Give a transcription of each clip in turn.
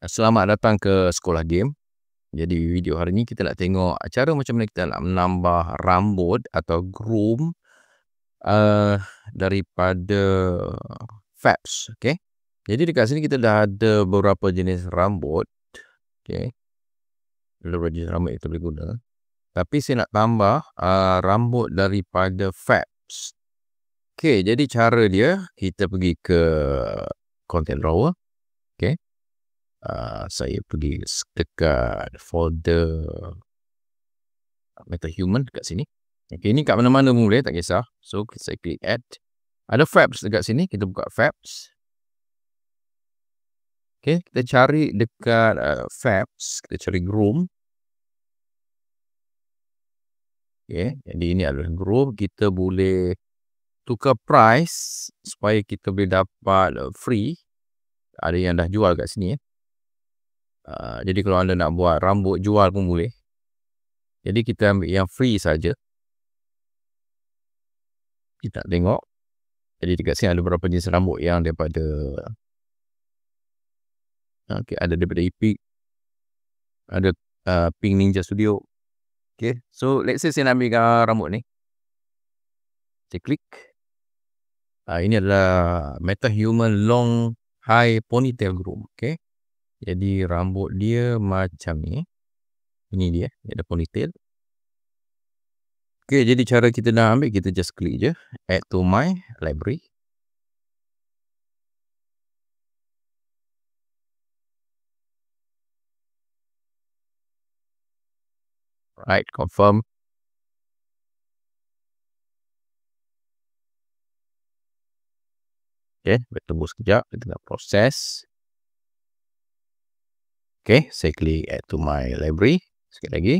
Selamat datang ke Sekolah Game. Jadi video hari ni kita nak tengok cara macam mana kita nak menambah rambut atau groom daripada fabs. Okay. Jadi dekat sini kita dah ada beberapa jenis rambut. Okay. Beberapa jenis rambut yang kita boleh guna. Tapi saya nak tambah rambut daripada fabs. Okay, jadi cara dia, kita pergi ke content drawer. Okay. Saya pergi dekat folder MetaHuman dekat sini. Okay, ni kat mana-mana pun boleh, tak kisah. So, saya klik add. Ada fabs dekat sini, kita buka fabs. Okay, kita cari dekat fabs, kita cari groom. Okay, jadi ini adalah groom. Kita boleh tukar price supaya kita boleh dapat free. Ada yang dah jual kat sini. Jadi kalau anda nak buat rambut jual pun boleh. Jadi kita ambil yang free saja. Kita tengok. Jadi dekat sini ada beberapa jenis rambut yang daripada ada daripada Epic, ada Pink Ninja Studio. Okay, so let's say saya nak ambil rambut ni. Saya klik. Ini adalah MetaHuman Long High Ponytail Groom. Okay, jadi rambut dia macam ni. Ini dia ada ponytail. Okay, jadi cara kita nak ambil, kita just klik je add to my library. Right, confirm. Okay, kita tunggu sekejap, kita nak proses. Okay, saya klik add to my library. Sekali lagi.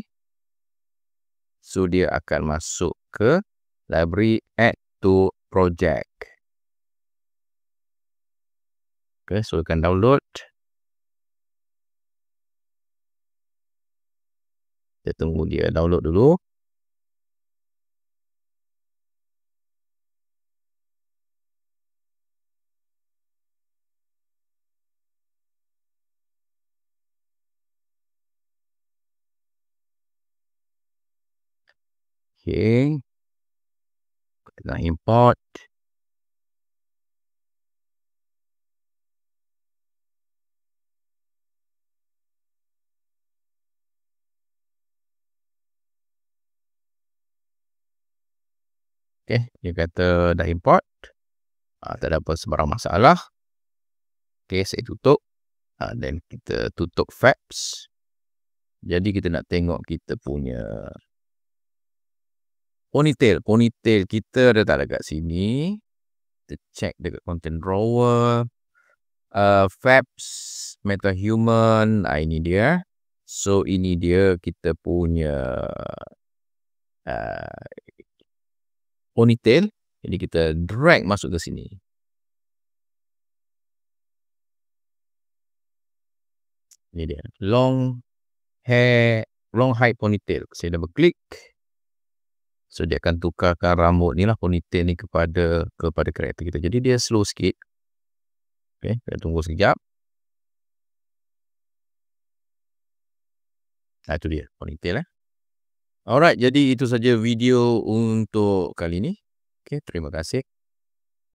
So, dia akan masuk ke library add to project. Okay, so akan download. Kita tunggu dia download dulu. Okay. Kita nak import. Okay, dia kata dah import. Tak ada apa sebarang masalah. Okay, saya tutup. Dan kita tutup fabs. Jadi kita nak tengok kita punya ponytail. Ponytail kita ada tak dekat sini. Kita check dekat content drawer. Fabs, MetaHuman. Ini dia. So, ini dia kita punya ponytail. Jadi kita drag masuk ke sini. Ini dia. Long high ponytail. Saya double klik. So, dia akan tukarkan rambut ni lah, ponytail ni kepada karakter kita. Jadi, dia slow sikit. Okay, kita tunggu sekejap. Itu dia, ponytail. Alright, jadi itu saja video untuk kali ini. Okay, terima kasih.